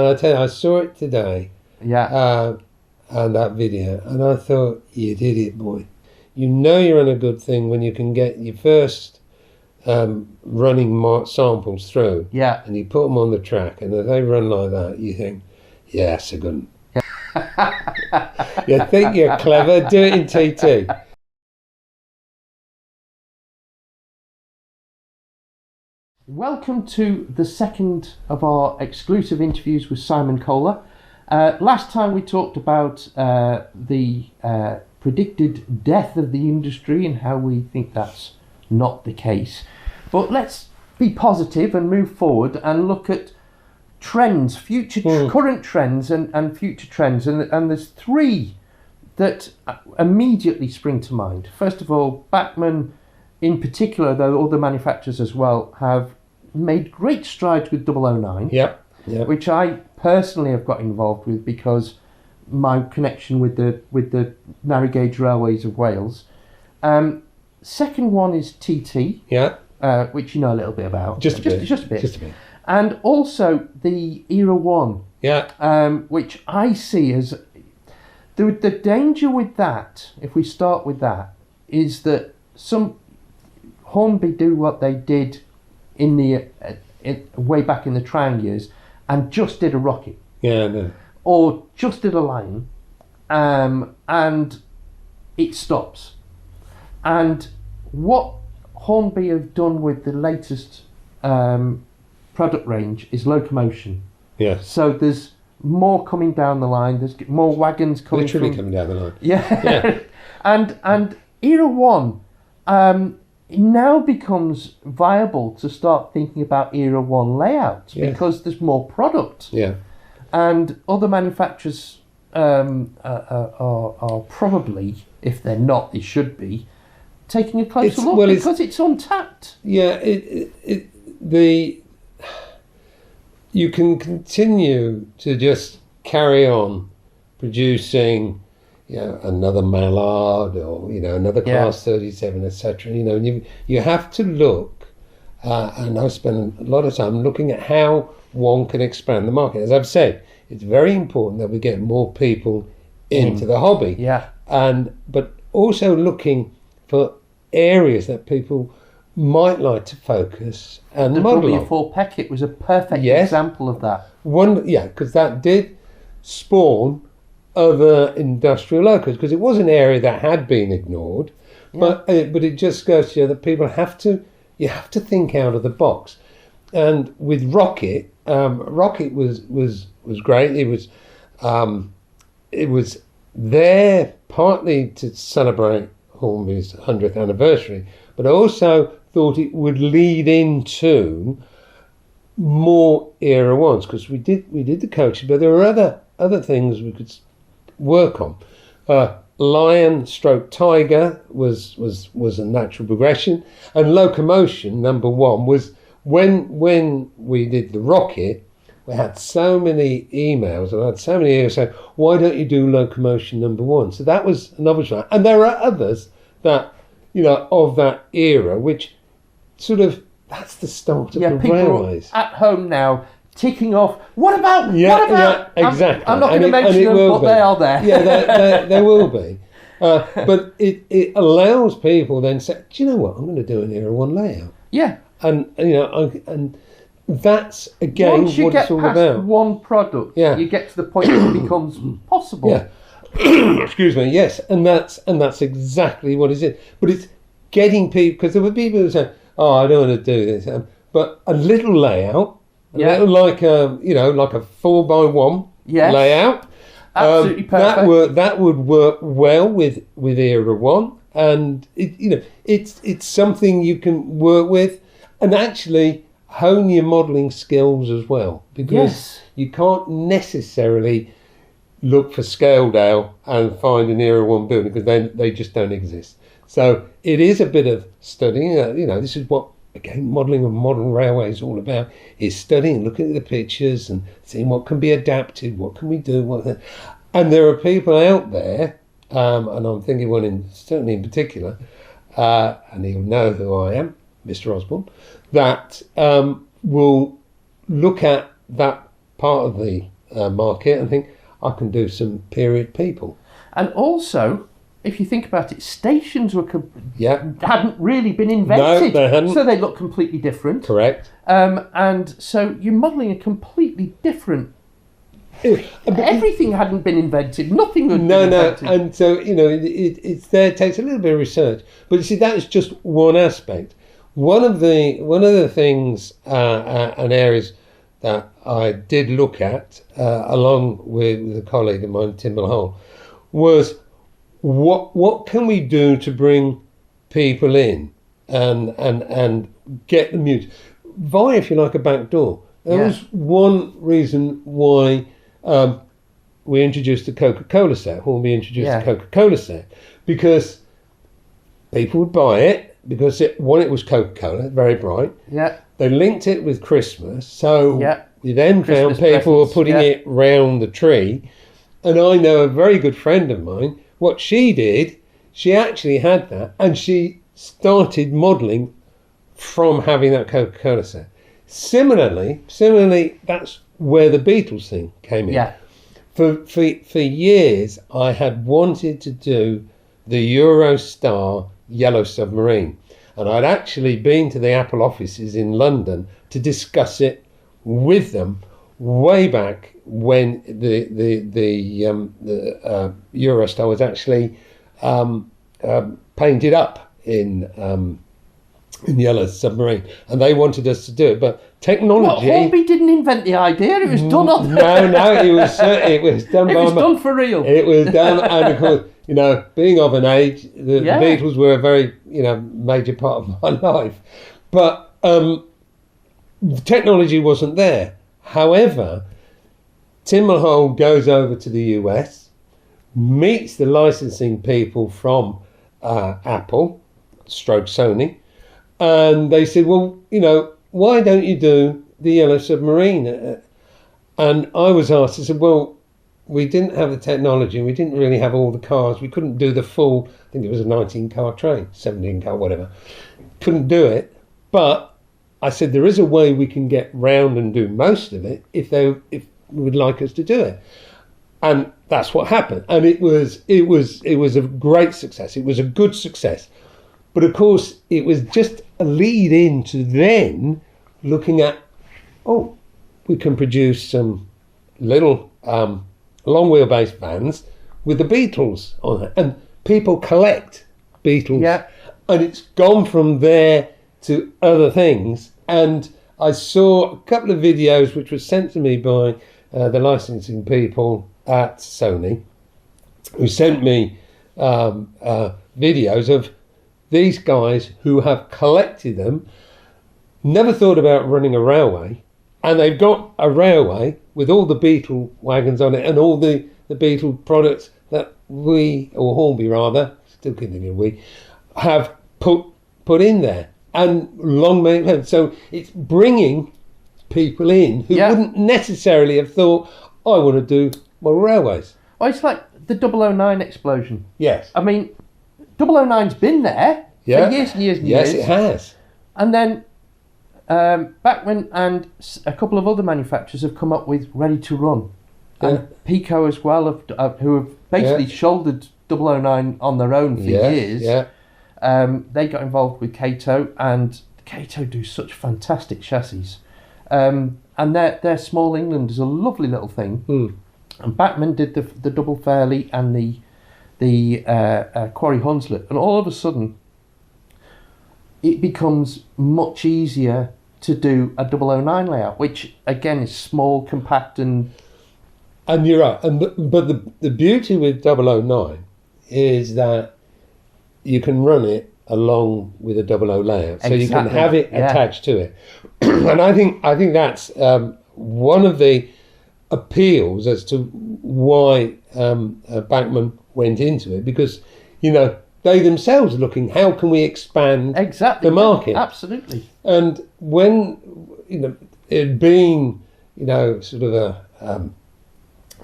And I tell you, I saw it today. Yeah. And that video, and I thought, you idiot boy. You know you're on a good thing when you can get your first running samples through. Yeah. And you put them on the track, and if they run like that, you think, yeah, that's a good one. You think you're clever, do it in TT. Welcome to the second of our exclusive interviews with Simon Kohler. Last time we talked about the predicted death of the industry and how we think that's not the case. But let's be positive and move forward and look at trends, current trends and future trends. And there's three that immediately spring to mind. First of all, Bachmann in particular, though other manufacturers as well, have made great strides with 009. Yep. Which I personally have got involved with because my connection with the narrow gauge railways of Wales. Second one is TT. Yeah. Which you know a little bit about. Just a bit. And also the Era 1. Yeah. Which I see as the danger with that, if we start with that, is that some Hornby do what they did in the way back in the Triangle years and just did a rocket. Yeah, no. Or just did a line, and it stops. And what Hornby have done with the latest product range is locomotion. Yeah. So there's more coming down the line. There's more wagons coming. Literally coming down the line. Yeah. and Era 1 it now becomes viable to start thinking about Era 1 layouts because there's more product. Yeah. And other manufacturers are probably, if they're not, they should be, taking a closer look because it's untapped. Yeah, you can continue to just carry on producing, another Mallard or another Class 37, etc. You have to look, and I spend a lot of time looking at how one can expand the market. As I've said, it's very important that we get more people into the hobby. Yeah. But also looking for areas that people might like to focus and model on. The W4 Peckett was a perfect example of that. Because that did spawn other industrial locos, because it was an area that had been ignored, but it just goes to show that people have to think out of the box. And with Rocket, Rocket was great. It was there partly to celebrate Hornby's 100th anniversary, but I also thought it would lead into more Era 1s, because we did the coaches, but there were other things we could work on. Lion stroke Tiger was a natural progression, and locomotion number 1 was when we did the Rocket. We had so many emails, and I had so many emails saying, why don't you do locomotion number 1? So that was another one. And there are others that, of that era, which sort of, that's the start of the railways. At home now, ticking off, what about? Yeah, exactly. I'm not going to mention them, but they are there. Yeah, there will be. But it allows people then to say, do you know what, I'm going to do an Era 1 layout. Yeah. And that's again once you what get it's all past about. One product, you get to the point where it becomes possible. Yeah. Excuse me. Yes, and that's exactly what it is. But it's getting people, because there were people who say, "Oh, I don't want to do this," but a little layout, little like a 4x1 layout, absolutely perfect. That would work well with Era 1, and it's something you can work with, and actually hone your modelling skills as well, because you can't necessarily look for Scaledale and find an Era 1 building, because they just don't exist. So it is a bit of studying. This is what, again, modelling of modern railways is all about, is studying, looking at the pictures and seeing what can be adapted, what can we do. And there are people out there, and I'm thinking one certainly in particular, and he'll know who I am, Mr. Osborne, that will look at that part of the market and think, I can do some period people. And also, if you think about it, stations were Yeah. hadn't really been invented. No, they hadn't. So they look completely different. Correct. And so you're modelling a completely different... Everything hadn't been invented. Nothing had been invented. No. And so, it's there. It takes a little bit of research. But you see, that's just one aspect. One of the things and areas that I did look at, along with a colleague of mine, Tim Mulhall, was what can we do to bring people in and get them used via, if you like, a back door. That was one reason why we introduced the Coca-Cola set. Hornby introduced the Coca-Cola set, because people would buy it because it was Coca-Cola, very bright. Yeah. They linked it with Christmas, so we then Christmas found people were presents, putting it round the tree. And I know a very good friend of mine, what she did, she actually had that, and she started modelling from having that Coca-Cola set. Similarly, that's where the Beatles thing came in. Yeah. For years, I had wanted to do the Eurostar Yellow Submarine, and I'd actually been to the Apple offices in London to discuss it with them way back when the Eurostar was actually painted up in Yellow Submarine, and they wanted us to do it, but technology. Well, Hornby didn't invent the idea; it was done on. No, it was done. It was done for real. It was done, and of course, being of an age, the Beatles were a very major part of my life, but technology wasn't there. However, Tim Mulhall goes over to the US, meets the licensing people from Apple, stroke Sony, and they said, well, why don't you do the Yellow Submarine? And I was asked, I said, well, we didn't have the technology, we didn't really have all the cars, we couldn't do the full, I think it was a 19-car train, 17-car, whatever. Couldn't do it, but I said, there is a way we can get round and do most of it if we would like us to do it. And that's what happened. And it was a great success. It was a good success. But of course, it was just a lead in to then looking at, we can produce some little long wheelbase vans with the Beatles on it. And people collect Beatles. Yeah. And it's gone from there to other things. And I saw a couple of videos which were sent to me by the licensing people at Sony, who sent me videos of these guys who have collected them, never thought about running a railway, and they've got a railway with all the Beatle wagons on it and all the Beatle products that we, or Hornby rather, still continuing we, have put in there. And so it's bringing people in who wouldn't necessarily have thought, I want to do railways. Oh, it's like the 009 explosion. Yes. I mean, 009's been there for years and years and years. Yes, it has. And then Bachmann and a couple of other manufacturers have come up with Ready to Run. And Pico as well, who have basically shouldered 009 on their own for years. Yeah. They got involved with Kato, and Kato do such fantastic chassis. And their Small England is a lovely little thing. Mm. And Bachmann did the Double Fairley and the Quarry Hunslet, and all of a sudden it becomes much easier to do a 009 layout, which again is small, compact, and you're right. But the beauty with 009 is that you can run it along with a 00 layout, so you can have it attached to it. And I think that's one of the appeals as to why Bachmann went into it, because they themselves are looking, how can we expand the market? Absolutely. And when it being sort of a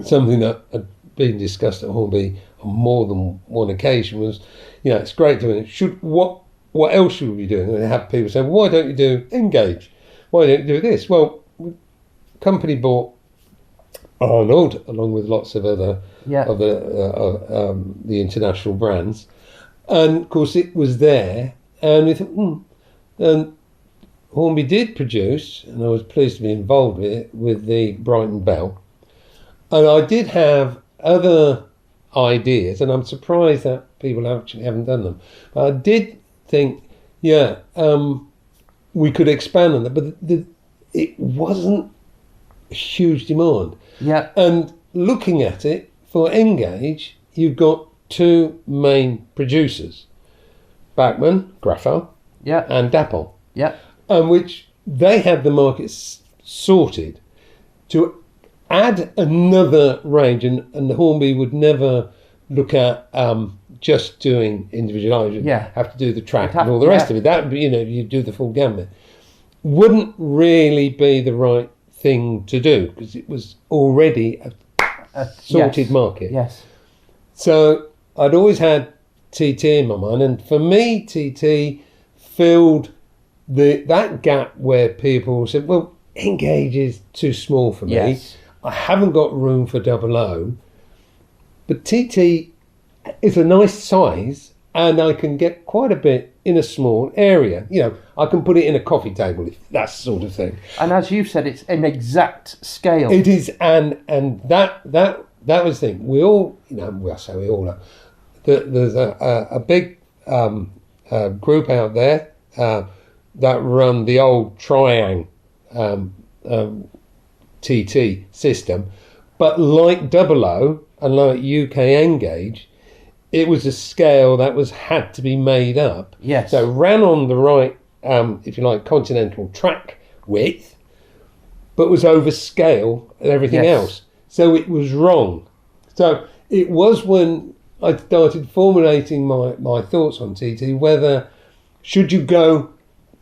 something that had been discussed at Hornby on more than one occasion was, it's great doing it. What else should we be doing? And they have people saying, why don't you do Engage? Why don't you do this? Well, company bought Arnold, along with lots of other Yeah. of the international brands. And of course, it was there, and we thought, and Hornby did produce, and I was pleased to be involved with it, with the Brighton Bell. And I did have other ideas, and I'm surprised that people actually haven't done them. But I did think, we could expand on that, but it wasn't a huge demand. Yeah. And looking at it, for Engage, you've got two main producers, Bachmann, Grapho, Yeah. and Dapol, Yeah. which they had the market sorted to add another range, and Hornby would never look at just doing individual items. Yeah. Have to do the track and all the rest of it. That, you do the full gambit. Wouldn't really be the right thing to do because it was already a sorted market. Yes. So I'd always had TT in my mind, and for me, TT filled that gap where people said, well, Engage is too small for me. Yes. I haven't got room for 00, but TT is a nice size, and I can get quite a bit in a small area. I can put it in a coffee table, if that sort of thing. And as you've said, it's an exact scale. It is, and that was the thing. We all, I say we all know, there's a big group out there that run the old Triang TT system, but like 00 and like UK Engage, it was a scale that had to be made up. Yes. So ran on the right, if you like, continental track width, but was over scale and everything else. So it was wrong. So it was when I started formulating my thoughts on TT, whether should you go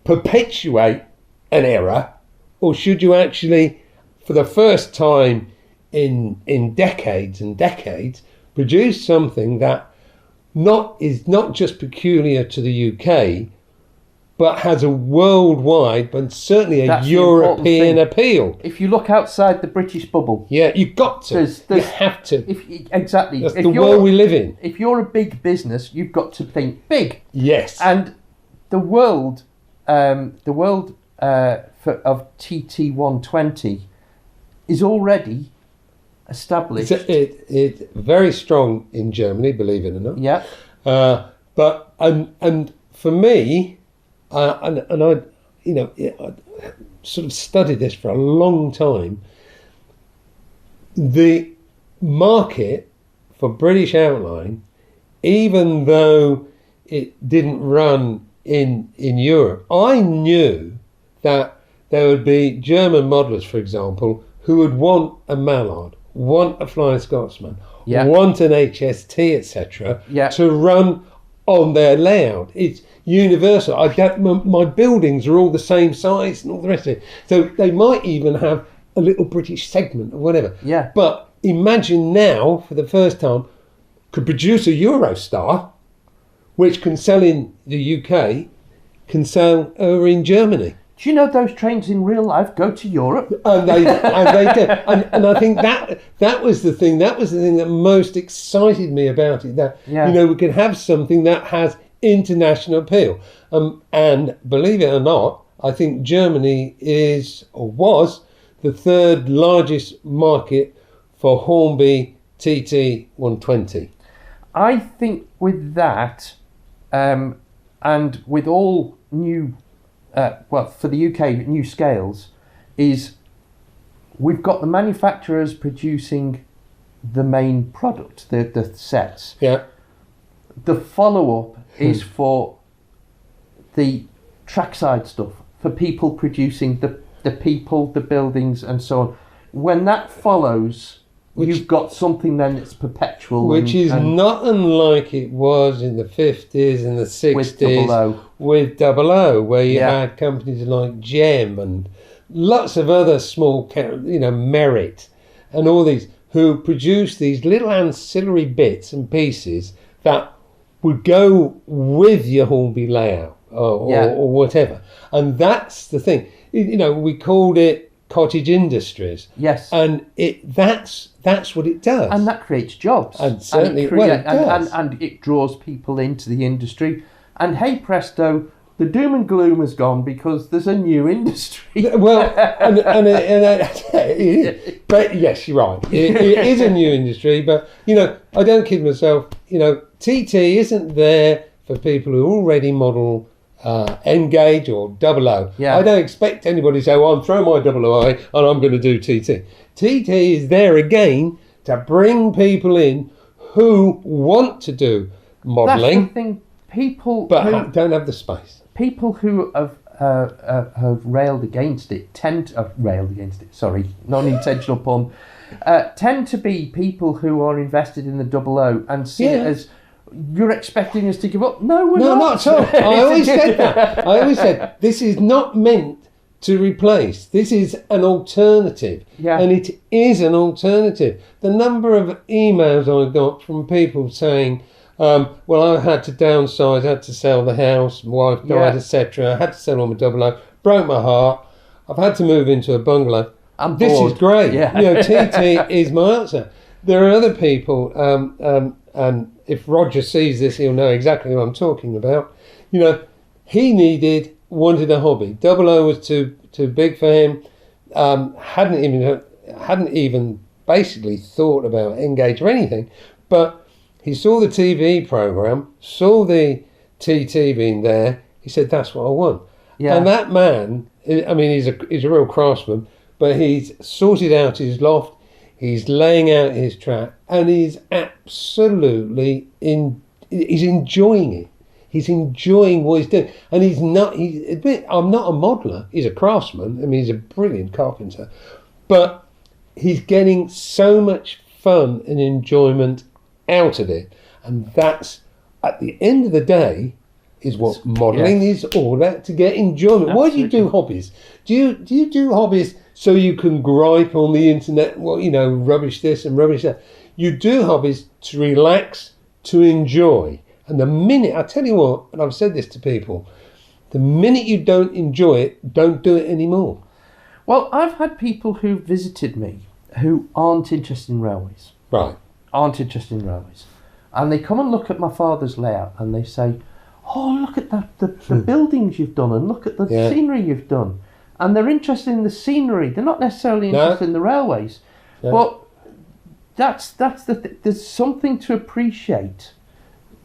perpetuate an error, or should you actually, for the first time in decades and decades, produce something that is not just peculiar to the UK, but has a worldwide, but certainly a European appeal. If you look outside the British bubble, you've got to. You have to. Exactly. That's the world we live in. If you're a big business, you've got to think big. Yes. And the world of TT 120 is already established. It's very strong in Germany, believe it or not. Yeah. But for me, and I, I sort of studied this for a long time. The market for British Outline, even though it didn't run in Europe, I knew that there would be German modelers, for example, who would want a Mallard, want a Flying Scotsman, want an HST, etc., to run on their layout. It's universal. My buildings are all the same size and all the rest of it. So they might even have a little British segment or whatever. Yeah. But imagine now, for the first time, could produce a Eurostar, which can sell in the UK, can sell over in Germany. Do you know those trains in real life go to Europe? And they do. And I think that was the thing. That was the thing that most excited me about it. That we could have something that has international appeal. And believe it or not, I think Germany is or was the third largest market for Hornby TT 120. I think with that, and with all new. For the UK, new scales, is we've got the manufacturers producing the main product, the sets. Yeah. The follow-up is for the trackside stuff, for people producing the people, the buildings, and so on. When that follows, you've got something then that's perpetual. Which is not unlike it was in the 50s and the 60s with 00, where you had companies like Gem and lots of other small, Merit and all these, who produced these little ancillary bits and pieces that would go with your Hornby layout or whatever. And that's the thing. We called it cottage industries. Yes. And that's what it does. And that creates jobs. And certainly, it does. And it draws people into the industry. And hey presto, the doom and gloom has gone because there's a new industry. Well, but yes, you're right. It is a new industry, but, I don't kid myself. TT isn't there for people who already model N-gauge or 00. Yeah. I don't expect anybody to say, well, I'm throwing my 00i and I'm going to do TT. TT is there again to bring people in who want to do modelling. That's the thing. People but don't have the space. People who have railed against it sorry, non-intentional pun, tend to be people who are invested in the 00 and see it as, you're expecting us to give up? No, we're not. No, not at all. I always said that. I always said, this is not meant to replace. This is an alternative. Yeah. And it is an alternative. The number of emails I got from people saying, well, I had to downsize, I had to sell the house, my wife died, etc. I had to sell all my 00, broke my heart. I've had to move into a bungalow. I'm this bored. is great. Yeah. TT is my answer. There are other people, and if Roger sees this, he'll know exactly what I'm talking about. He wanted a hobby. 00 was too big for him. Hadn't even basically thought about N-gauge or anything, but he saw the TV program, saw the TT being there. He said, "That's what I want." Yeah. And that man, I mean, he's a real craftsman, but he's sorted out his loft. He's laying out his track, and he's absolutely he's enjoying it. He's enjoying what he's doing, and I'm not a modeller. He's a craftsman. I mean, he's a brilliant carpenter, but he's getting so much fun and enjoyment out of it, and that's, at the end of the day, is what modelling is all about, to get enjoyment. Absolutely. Why do you do hobbies? Do you do hobbies so you can gripe on the internet, well, rubbish this and rubbish that? You do hobbies to relax, to enjoy. And the minute, I tell you what, and I've said this to people, the minute you don't enjoy it, don't do it anymore. Well, I've had people who visited me who aren't interested in railways. Right. Aren't interested in railways. And they come and look at my father's layout and they say, oh, look at the buildings you've done, and look at the scenery you've done. And they're interested in the scenery. They're not necessarily interested in the railways. No. But that's there's something to appreciate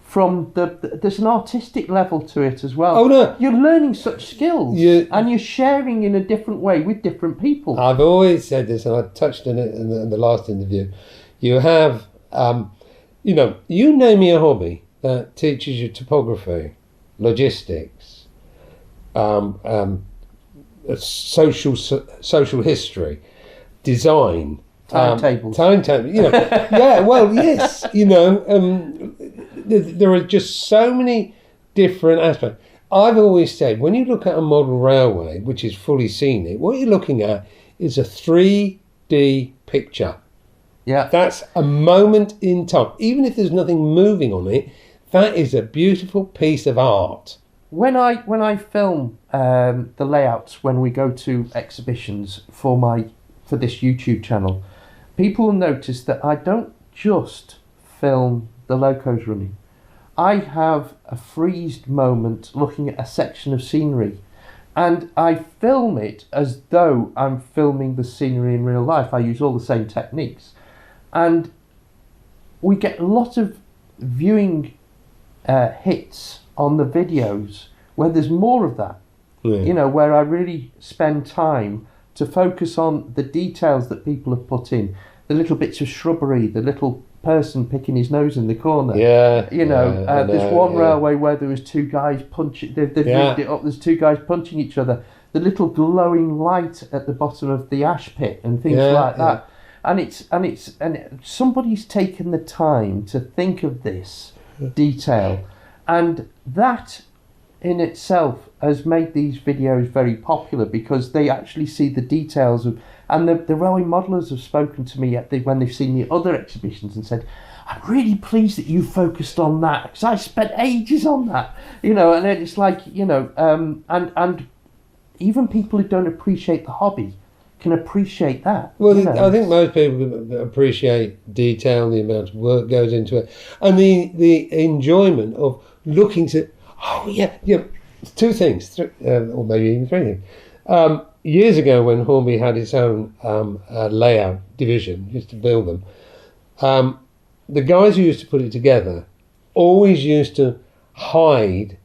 from there's an artistic level to it as well. Oh, no. You're learning such skills and you're sharing in a different way with different people. I've always said this, and I touched on it in the last interview. You have, you name me a hobby that teaches you topography, logistics, social history, design, timetables. Yeah, well, yes, there are just so many different aspects. I've always said, when you look at a model railway, which is fully scenic, what you're looking at is a 3D picture. Yeah. That's a moment in time. Even if there's nothing moving on it, that is a beautiful piece of art. When I film the layouts when we go to exhibitions for this YouTube channel, people will notice that I don't just film the locos running. I have a freezed moment looking at a section of scenery, and I film it as though I'm filming the scenery in real life. I use all the same techniques, and we get a lot of viewing hits on the videos where there's more of that. Yeah. Where I really spend time to focus on the details that people have put in, the little bits of shrubbery, the little person picking his nose in the corner. There's one railway where there was two guys punching. They've moved it up. There's two guys punching each other. The little glowing light at the bottom of the ash pit and things like that. And somebody's taken the time to think of this detail, and that in itself has made these videos very popular because they actually see the details of, and the railway modellers have spoken to me when they've seen the other exhibitions and said, I'm really pleased that you focused on that because I spent ages on that, and then it's like, and even people who don't appreciate the hobby can appreciate that. Well, you know. I think most people appreciate detail, the amount of work goes into it, and the enjoyment of looking to. Oh yeah. Two things, or maybe even three things. Years ago, when Hornby had its own layout division, used to build them, the guys who used to put it together always used to hide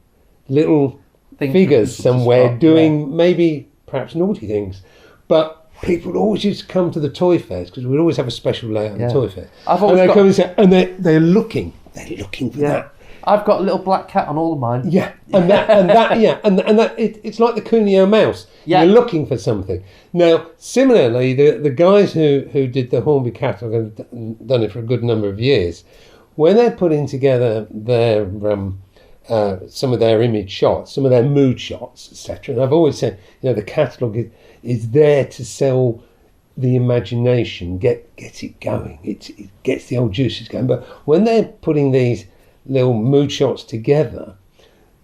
little figures somewhere doing maybe perhaps naughty things, but people always used to come to the toy fairs because we'd always have a special layout in the toy fair. And they come and say, and they're looking for that. I've got a little black cat on all of mine. Yeah, and that it's like the Cuneo mouse. Yeah. You're looking for something. Now, similarly, the guys who did the Hornby catalogue and done it for a good number of years, when they're putting together their some of their image shots, some of their mood shots, etc. And I've always said, the catalogue is there to sell the imagination, get it going. It gets the old juices going. But when they're putting these little mood shots together,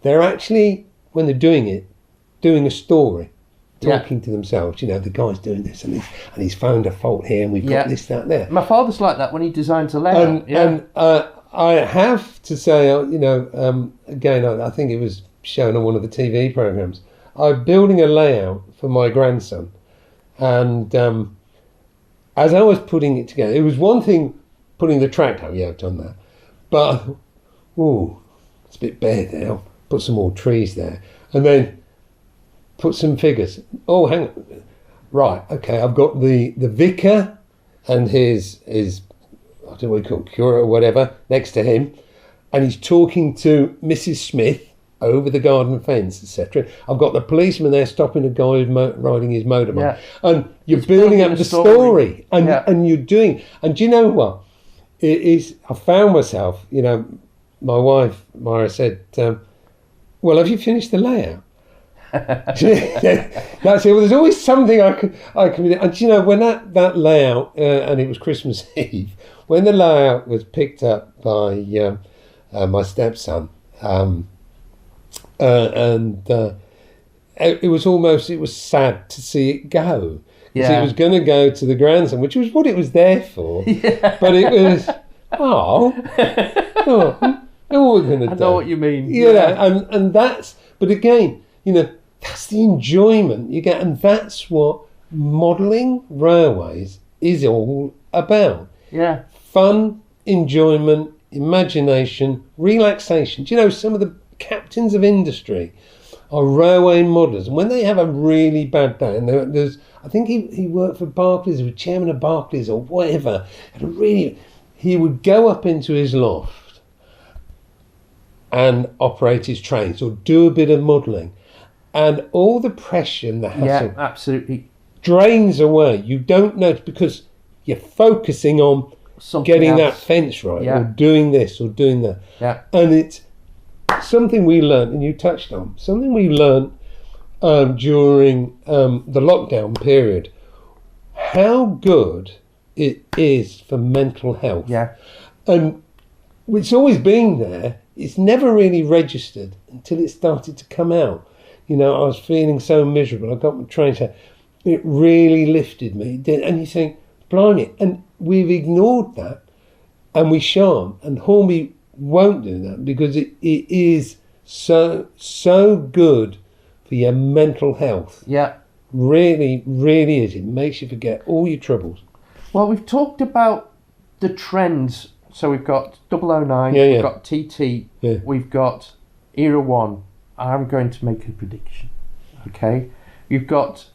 they're actually, when they're doing it, doing a story, talking to themselves. The guy's doing this and he's found a fault here, and we've got this, that, there. My father's like that when he designs a layout. And I have to say, again, I think it was shown on one of the TV programs. I'm building a layout for my grandson, and as I was putting it together, it was one thing putting the tractor. Yeah, I've done that, but it's a bit bare now. Put some more trees there, and then put some figures. Oh, hang on. Right, okay, I've got the vicar and his I don't know what you call it, curate or whatever, next to him, and he's talking to Mrs. Smith over the garden fence, etc. I've got the policeman there stopping a guy who's riding his motorbike, and you're building up the story, and you're doing. And do you know what? It is. I found myself. My wife Myra said, "Well, have you finished the layout?" That's it. Well, there's always something I can. And when that layout, and it was Christmas Eve, when the layout was picked up by my stepson, it was sad to see it go. It was going to go to the grandson, which was what it was there for. Yeah. But it was, what we're going to do. I know what you mean. And that's, but again, that's the enjoyment you get, and that's what modelling railways is all about. Yeah. Fun, enjoyment, imagination, relaxation. Do you know some of the captains of industry are railway modellers, and when they have a really bad day, and there's, I think he worked for Barclays, he was chairman of Barclays or whatever, he would go up into his loft and operate his trains or do a bit of modelling, and all the pressure and the hassle absolutely drains away. You don't notice because you're focusing on something getting else. That fence right, or doing this or doing that. Yeah. And it's something we learned, and you touched on, something we learned during the lockdown period, how good it is for mental health. Yeah. And it's always been there. It's never really registered until it started to come out. I was feeling so miserable. I got my train set. It really lifted me. And you think, blimey, and we've ignored that, and we shan't. And Hornby won't do that because it is so good for your mental health. Yeah. Really, really is. It makes you forget all your troubles. Well, we've talked about the trends. So we've got 009, we've got TT, we've got Era 1. I'm going to make a prediction. Okay? You've got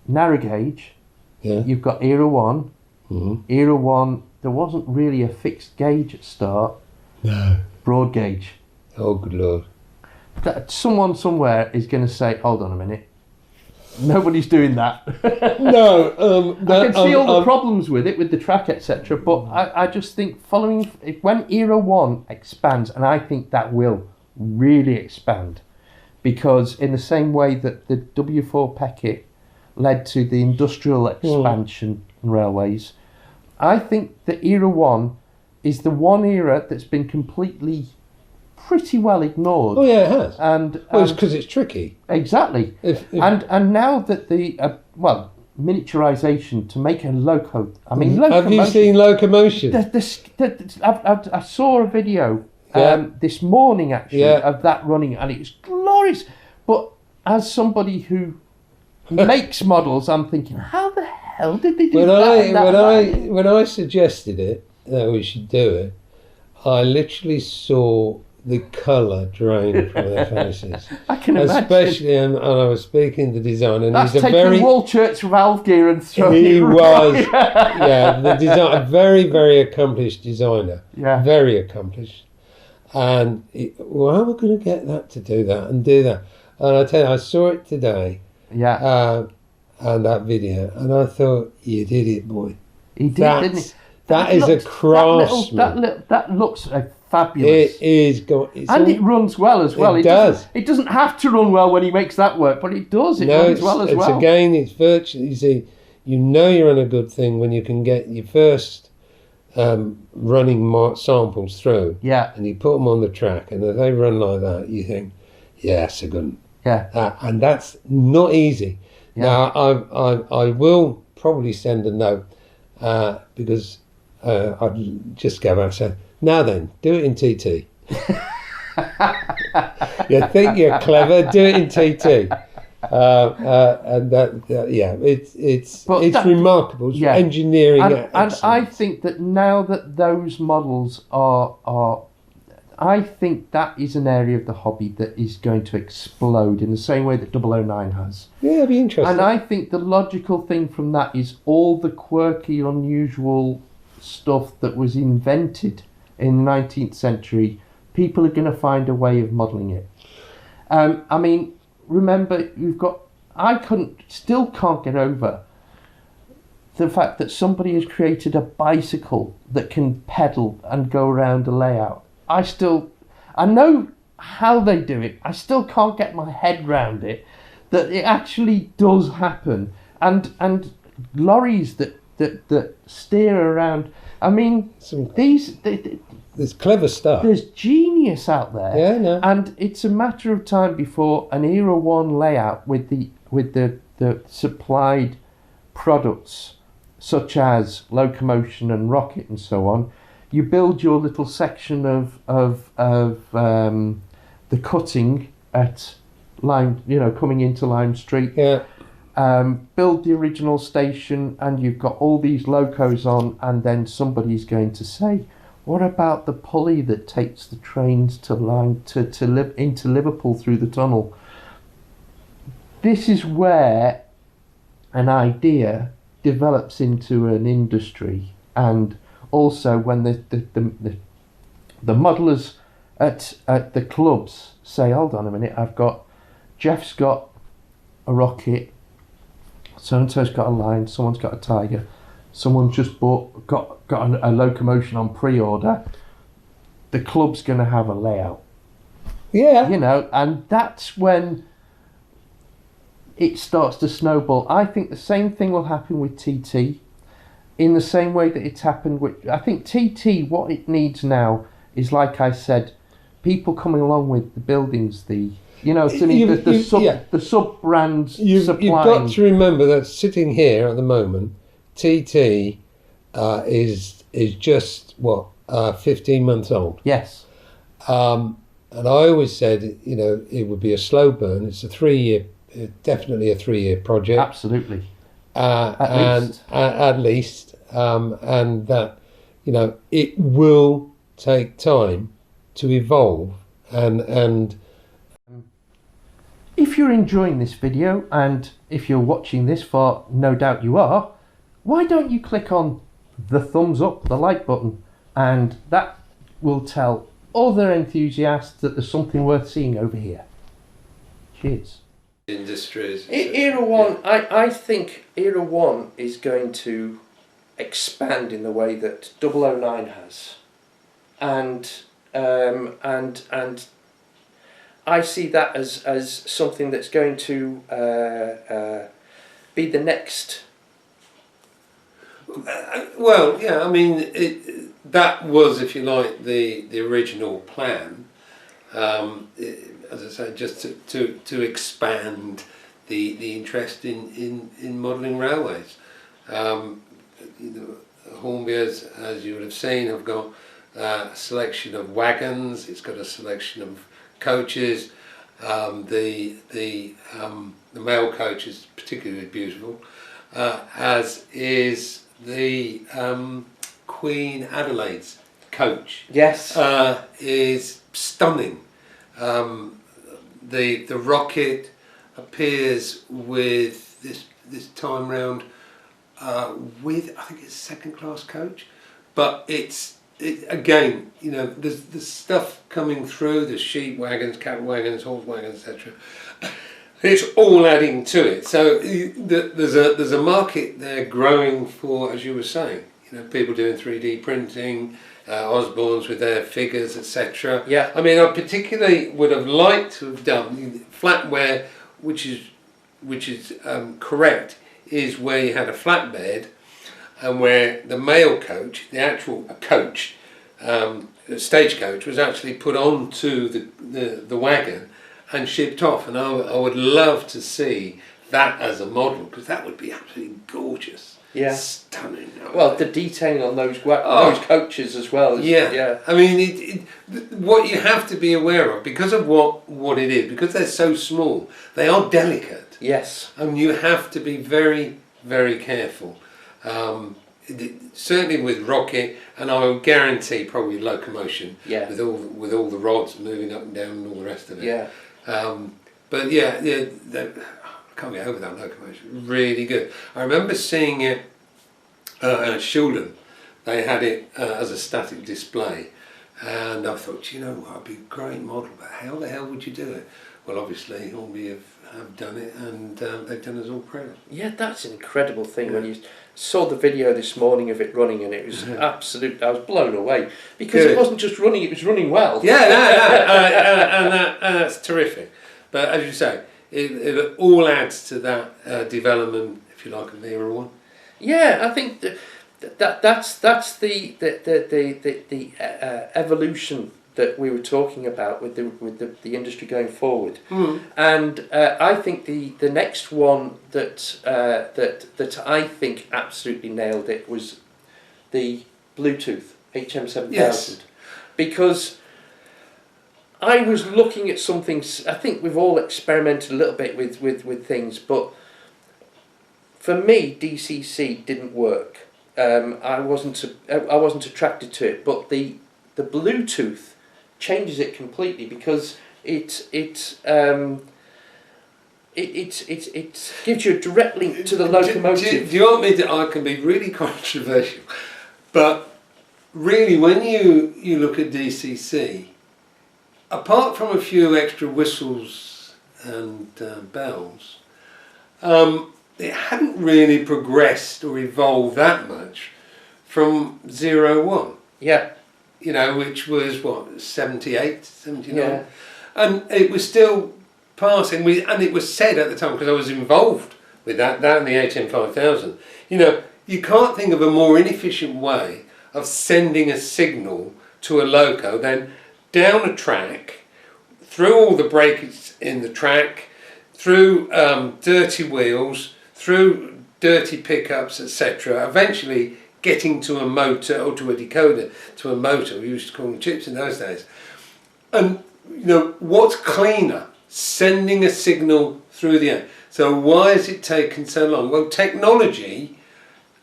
narrow gauge. Yeah. You've got Era 1. Mm-hmm. Era 1, there wasn't really a fixed gauge at start. No. Broad gauge. Oh, good Lord. Someone somewhere is going to say, hold on a minute. Nobody's doing that. No. I can see all the problems with it, with the track, etc. But I just think when Era 1 expands, and I think that will really expand, because in the same way that the W4 Peckett led to the industrial expansion in railways, I think that Era 1 is the one era that's been pretty well ignored. Oh yeah, it has. And it's because it's tricky. Exactly. And now that miniaturization to make a loco. I mean, Have you seen locomotion? I saw a video Yeah. this morning actually Yeah. of that running, and it was glorious. But as somebody who makes models, I'm thinking, how the hell did they do When I suggested it that we should do it, I literally saw the colour drain from their faces. I can imagine. Especially, and I was speaking to the designer, and That's he's a taking very Wallchurch valve gear and throwing he it was right. a very, very accomplished designer. Yeah. Very accomplished. And well, how are we going to get that to do that and do that? And I tell you, I saw it today. Yeah. And that video, and I thought, you did it, boy. He did, didn't he? That is a craftsman. That looks fabulous. It is. It runs well as well. It does. It doesn't have to run well when he makes that work, but it does. It runs well as well. Again, it's virtually, you see, you're on a good thing when you can get your first running samples through. Yeah. And you put them on the track, and if they run like that, you think, yeah, that's a good one. Yeah. And that's not easy. Yeah. Now, I will probably send a note because I'd just go back and say, now then, do it in TT. You think you're clever, do it in TT. And it's remarkable. It's engineering. And I think that now that those models are I think that is an area of the hobby that is going to explode in the same way that 009 has. Yeah, it'd be interesting. And I think the logical thing from that is all the quirky, unusual stuff that was invented in the 19th century, people are going to find a way of modelling it. I mean, remember, still can't get over the fact that somebody has created a bicycle that can pedal and go around a layout. I know how they do it. I still can't get my head round it, that it actually does happen. And lorries that steer around. I mean, there's clever stuff. There's genius out there. Yeah, no. And it's a matter of time before an Era 1 layout with the supplied products, such as locomotion and rocket and so on, you build your little section of the cutting at Lime, coming into Lime Street. Yeah. Build the original station, and you've got all these locos on, and then somebody's going to say, what about the pulley that takes the trains to into Liverpool through the tunnel? This is where an idea develops into an industry, and also when the modelers at the clubs say, hold on a minute, Jeff's got a rocket, so-and-so's got a line, someone's got a Tiger, someone's just got a locomotion on pre-order, the club's going to have a layout. Yeah. And that's when it starts to snowball. I think the same thing will happen with TT, in the same way that it's happened with... I think TT, what it needs now is, like I said, people coming along with the buildings, the sub-brands supplying... You've got to remember that sitting here at the moment, TT is just, 15 months old. Yes. And I always said, it would be a slow burn. It's definitely a 3-year project. Absolutely. At least, and that it will take time to evolve, and if you're enjoying this video, and if you're watching this far, no doubt you are, why don't you click on the thumbs up, the like button, and that will tell other enthusiasts that there's something worth seeing over here. Cheers. Industries. Era 1, I think Era 1 is going to expand in the way that 009 has, and I see that as something that's going to be the next. Well, yeah, I mean, that was, if you like, the original plan. As I say, just to expand the interest in modelling railways. Hornby, as you would have seen, have got a selection of wagons. It's got a selection of coaches. The mail coach is particularly beautiful, as is the Queen Adelaide's coach. Yes, is stunning. The rocket appears with this time round with, I think it's a second class coach, but it again, you know, there's stuff coming through. There's sheep wagons, cattle wagons, horse wagons, etc. It's all adding to it. So there's a market there growing for, as you were saying, you know, people doing 3D printing, Osborne's with their figures, etc. Yeah. I mean, I particularly would have liked to have done flatware, which is correct, is where you had a flatbed, and where the mail coach, the actual coach, the stagecoach, was actually put onto the wagon and shipped off. And I would love to see that as a model, because that would be absolutely gorgeous. Yeah. Stunning. Well, the detailing on those coaches as well. Yeah. I mean, what you have to be aware of, because of what it is, because they're so small, they are delicate. Yes. And you have to be very, very careful. Certainly with rocket, and I would guarantee probably locomotion. Yeah. With all the rods moving up and down and all the rest of it. Yeah. But yeah, I can't get over that locomotion. Really good. I remember seeing it at Shildon. They had it as a static display, and I thought, you know what, it'd be a great model, but how the hell would you do it? Well, obviously, Hornby have done it, and they've done us all proud. Yeah, that's an incredible thing. When you saw the video this morning of it running, and it was absolute. I was blown away, because it wasn't just running; it was running well. Yeah, and that's terrific. But as you say, it all adds to that development, if you like, of the era one. Yeah, I think that's the evolution that we were talking about with the industry going forward. And I think the next one that I think absolutely nailed it was the Bluetooth HM7000. Yes. Because I was looking at something. I think we've all experimented a little bit with things, but for me, DCC didn't work. I wasn't attracted to it, but the Bluetooth changes it completely, because it gives you a direct link to the locomotive. Do you want me to? I can be really controversial, but really, when you look at DCC, apart from a few extra whistles and bells, it hadn't really progressed or evolved that much from 01. Yeah. You know, which was what, 78, 79? Yeah. And it was still passing. And it was said at the time, because I was involved with that and the HM5000, you know, you can't think of a more inefficient way of sending a signal to a loco than down a track, through all the breakage in the track, through dirty wheels, through dirty pickups, etc. Eventually getting to a motor, or to a decoder, to a motor. We used to call them chips in those days. And you know, what's cleaner? Sending a signal through the air. So why has it taken so long? Well, technology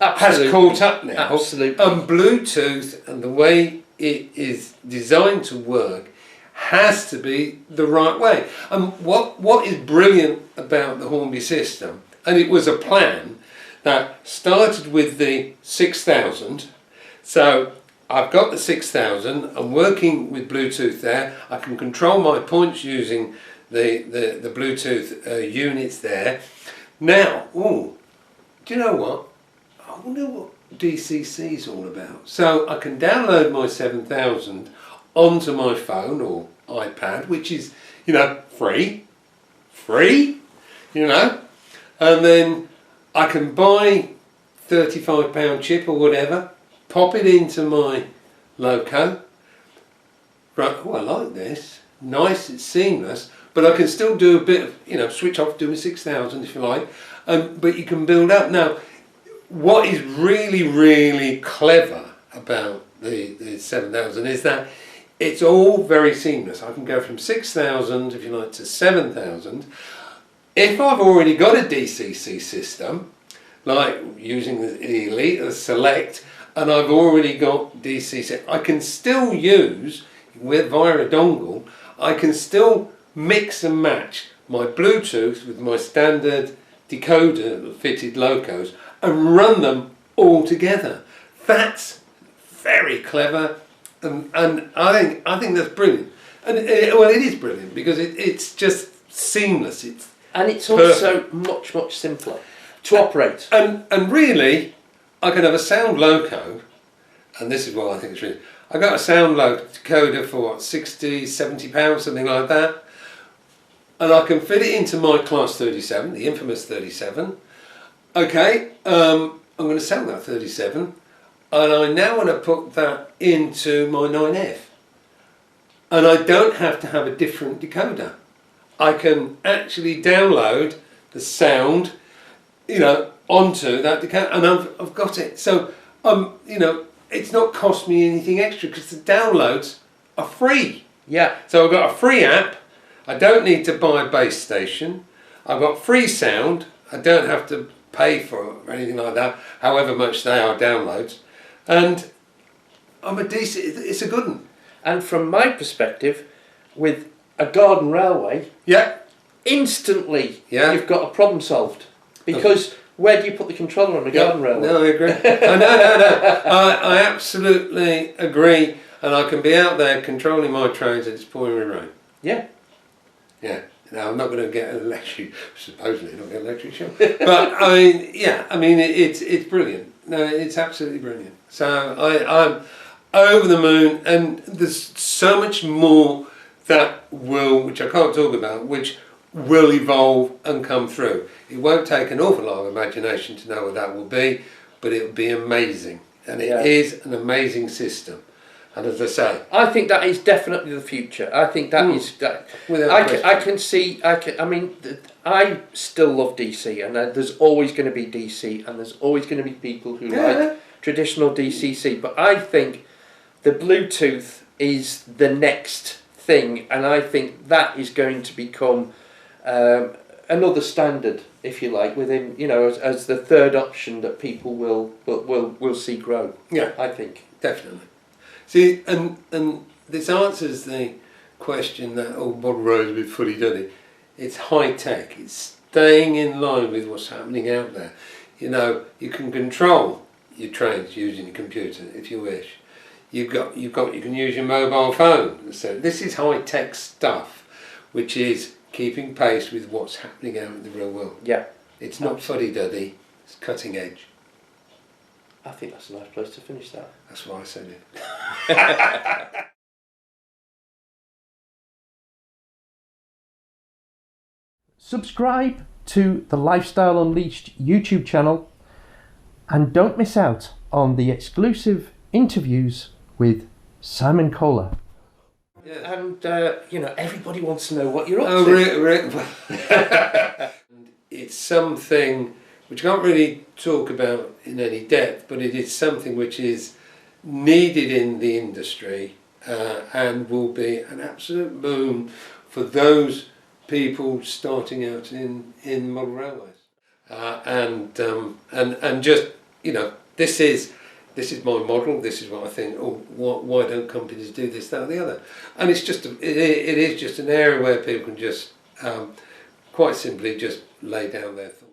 has caught up now. Absolutely. And Bluetooth, and the way it is designed to work, has to be the right way. And what is brilliant about the Hornby system, and it was a plan that started with the 6000. So I've got the 6000, I'm working with Bluetooth there, I can control my points using the Bluetooth units there. Now, do you know what? I wonder what DCC is all about. So I can download my 7000 onto my phone or iPad, which is, you know, free, you know, and then I can buy £35 chip or whatever, pop it into my loco. Right, I like this. nice, it's seamless, but I can still do a bit of, you know, switch off, do a 6,000 if you like, but you can build up. Now, what is really, really clever about the 7,000 is that it's all very seamless. I can go from 6,000, if you like, to 7,000. If I've already got a DCC system, like using the Elite or the Select, and I've already got DCC, I can still use, via a dongle, I can still mix and match my Bluetooth with my standard decoder fitted locos and run them all together. That's very clever, and I think that's brilliant. And it is brilliant because it's just seamless. It's also much simpler to operate. And really, I can have a sound loco, and this is what I think is really. I got a sound loco decoder for what, 60, 70 pounds, something like that, and I can fit it into my class 37, the infamous 37. Okay, I'm going to sell that 37, and I now want to put that into my 9F, and I don't have to have a different decoder. I can actually download the sound, you know, onto that decoder, and I've got it. So, you know, it's not cost me anything extra because the downloads are free. Yeah. So I've got a free app. I don't need to buy a base station. I've got free sound. I don't have to pay for it or anything like that, however much they are downloads. And it's a good one. And from my perspective, with a garden railway, yeah, instantly yeah, you've got a problem solved. Because where do you put the controller on a garden railway? No, I agree. No. I absolutely agree. And I can be out there controlling my trains and it's pouring rain. Yeah. Yeah. Now, I'm not going to get an electric, supposedly not get an electric shock. But, I mean, yeah, I mean, it's brilliant. No, it's absolutely brilliant. So I'm over the moon, and there's so much more that which I can't talk about, which will evolve and come through. It won't take an awful lot of imagination to know what that will be, but it will be amazing. And it is an amazing system. And as I say, I think that is definitely the future. I think that is that. I mean, I still love DC, and there's always going to be DC, and there's always going to be people who like traditional DCC. But I think the Bluetooth is the next thing, and I think that is going to become another standard, if you like, within, you know, as the third option that people will see grow. Yeah, I think definitely. See, and this answers the question that model rail is a bit fuddy-duddy. It's high tech. It's staying in line with what's happening out there. You know, you can control your trains using your computer if you wish. You can use your mobile phone. So this is high tech stuff, which is keeping pace with what's happening out in the real world. Yeah, it's not fuddy-duddy. It's cutting edge. I think that's a nice place to finish that. That's why I said it. Subscribe to the Lifestyle Unleashed YouTube channel and don't miss out on the exclusive interviews with Simon Kohler. Yes. And, you know, everybody wants to know what you're up to. It's something which I can't really talk about in any depth, but it is something which is needed in the industry and will be an absolute boom for those people starting out in model railways. And just, you know, this is my model. This is what I think. Oh, why don't companies do this, that, or the other? And it's just it is just an area where people can just quite simply just lay down their thoughts.